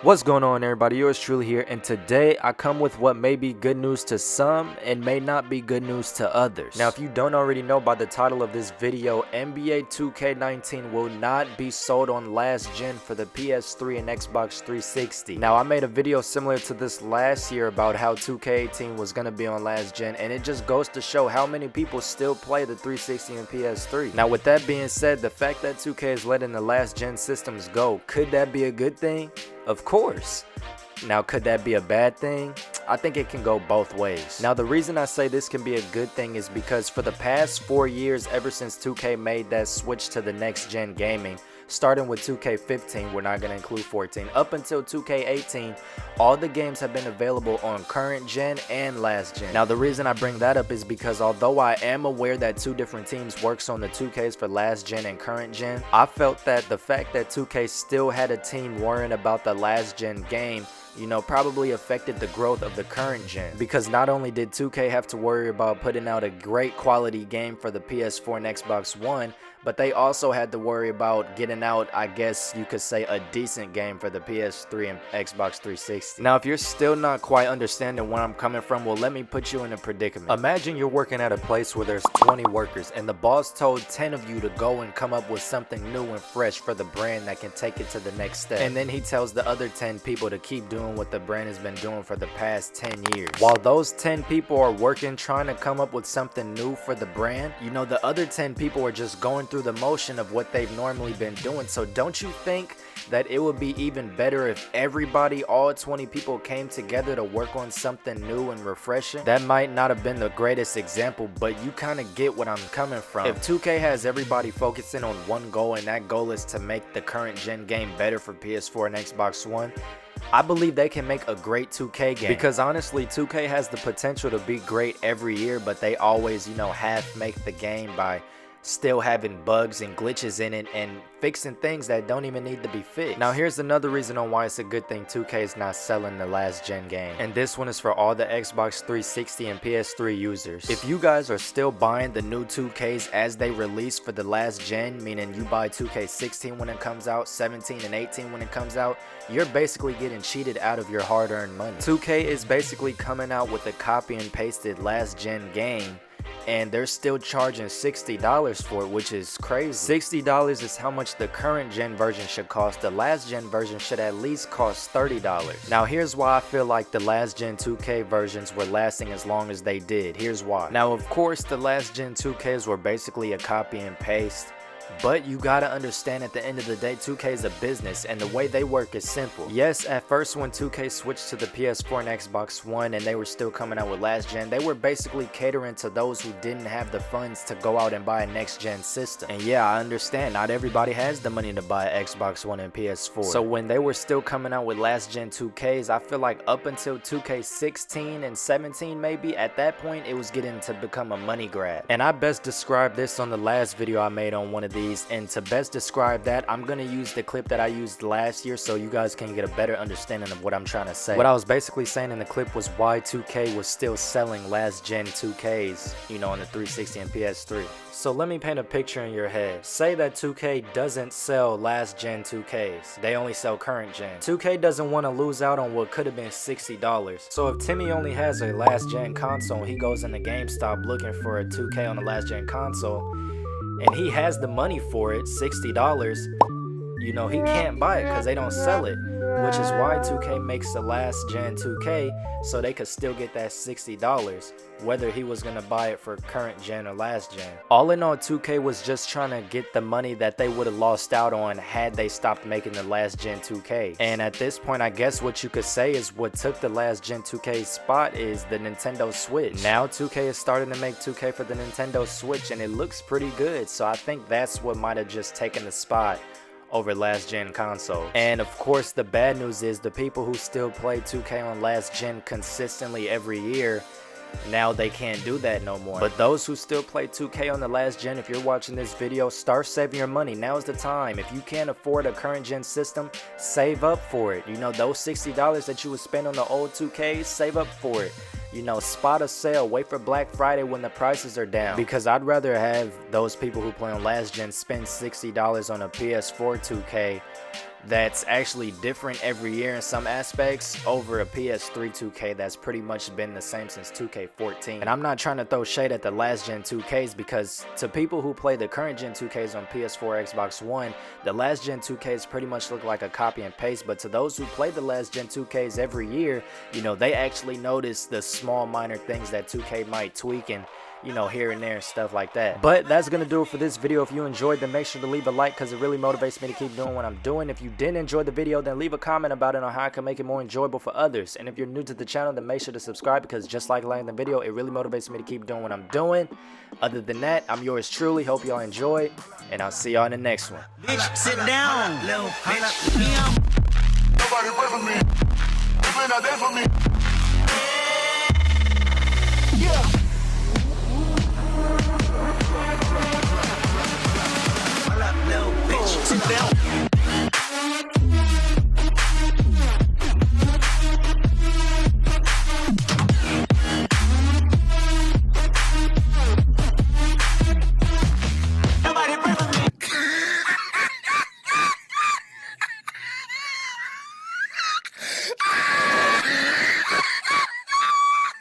What's going on, everybody? Yours truly here, and today I come with what may be good news to some and may not be good news to others. Now, if you don't already know by the title of this video, NBA 2K19 will not be sold on last gen for the PS3 and Xbox 360. Now, I made a video similar to this last year about how 2K18 was going to be on last gen, and it just goes to show how many people still play the 360 and PS3. Now, with that being said, the fact that 2K is letting the last gen systems go, could that be a good thing? Of course. Now, could that be a bad thing? I think it can go both ways. Now, the reason I say this can be a good thing is because for the past 4 years, ever since 2K made that switch to the next gen gaming, starting with 2K15, we're not going to include 14, up until 2K18, all the games have been available on current gen and last gen. Now, the reason I bring that up is because although I am aware that two different teams works on the 2Ks for last gen and current gen, I felt that the fact that 2K still had a team worrying about the last gen game, probably affected the growth of the current gen, because not only did 2K have to worry about putting out a great quality game for the PS4 and Xbox One, but they also had to worry about getting out, I guess you could say, a decent game for the PS3 and Xbox 360. Now, if you're still not quite understanding where I'm coming from, well, let me put you in a predicament. Imagine you're working at a place where there's 20 workers and the boss told 10 of you to go and come up with something new and fresh for the brand that can take it to the next step. And then he tells the other 10 people to keep doing what the brand has been doing for the past 10 years. While those 10 people are working trying to come up with something new for the brand, the other 10 people are just going through the motion of what they've normally been doing. So don't you think that it would be even better if everybody, all 20 people, came together to work on something new and refreshing? That might not have been the greatest example, but you kind of get what I'm coming from. If 2K has everybody focusing on one goal, and that goal is to make the current gen game better for PS4 and Xbox One, I believe they can make a great 2K game. Because honestly, 2K has the potential to be great every year, but they always, half make the game by still having bugs and glitches in it and fixing things that don't even need to be fixed. Now, here's another reason on why it's a good thing 2K is not selling the last gen game, and this one is for all the Xbox 360 and PS3 users. If you guys are still buying the new 2Ks as they release for the last gen, meaning you buy 2K16 when it comes out, 17 and 18 when it comes out, you're basically getting cheated out of your hard-earned money. 2K is basically coming out with a copy and pasted last gen game, and they're still charging $60 for it, which is crazy. $60 is how much the current gen version should cost. The last gen version should at least cost $30. Now, here's why I feel like the last gen 2K versions were lasting as long as they did. Here's why. Now, of course, the last gen 2Ks were basically a copy and paste, but you gotta understand, at the end of the day, 2K is a business, and the way they work is simple. Yes, at first when 2K switched to the PS4 and Xbox One and they were still coming out with last gen, they were basically catering to those who didn't have the funds to go out and buy a next gen system. And yeah, I understand, not everybody has the money to buy an Xbox One and PS4. So when they were still coming out with last gen 2Ks, I feel like up until 2K16 and 17 maybe, at that point it was getting to become a money grab. And I best described this on the last video I made on one of these, and to best describe that, I'm gonna use the clip that I used last year so you guys can get a better understanding of what I'm trying to say. What I was basically saying in the clip was why 2K was still selling last gen 2Ks, on the 360 and PS3. So let me paint a picture in your head. Say that 2K doesn't sell last gen 2Ks, they only sell current gen. 2K doesn't want to lose out on what could have been $60. So if Timmy only has a last gen console and he goes into GameStop looking for a 2K on the last gen console, and he has the money for it, $60, he can't buy it because they don't sell it, which is why 2K makes the last gen 2K so they could still get that $60, whether he was going to buy it for current gen or last gen. All in all, 2K was just trying to get the money that they would have lost out on had they stopped making the last gen 2K. And at this point, I guess what you could say is what took the last gen 2K spot is the Nintendo Switch. Now 2K is starting to make 2K for the Nintendo Switch, and it looks pretty good, so I think that's what might have just taken the spot over last gen console. And of course, the bad news is the people who still play 2K on last gen consistently every year, now they can't do that no more. But those who still play 2K on the last gen, if you're watching this video, start saving your money. Now's the time. If you can't afford a current gen system, save up for it. Those $60 that you would spend on the old 2Ks, save up for it. Spot a sale, wait for Black Friday when the prices are down, because I'd rather have those people who play on last gen spend $60 on a PS4 2K that's actually different every year in some aspects over a PS3 2K that's pretty much been the same since 2K14. And I'm not trying to throw shade at the last gen 2Ks, because to people who play the current gen 2Ks on PS4, Xbox One, the last gen 2Ks pretty much look like a copy and paste. But to those who play the last gen 2Ks every year, you know, they actually notice the small minor things that 2K might tweak and, you know, here and there and stuff like that. But that's gonna do it for this video. If you enjoyed, then make sure to leave a like, because it really motivates me to keep doing what I'm doing. If you didn't enjoy the video, then leave a comment about it on how I can make it more enjoyable for others. And if you're new to the channel, then make sure to subscribe, because just like liking the video, it really motivates me to keep doing what I'm doing. Other than that, I'm yours truly. Hope y'all enjoyed, and I'll see y'all in the next one. Bitch, sit down, little bitch. Nobody wait for me. This ain't not there for me.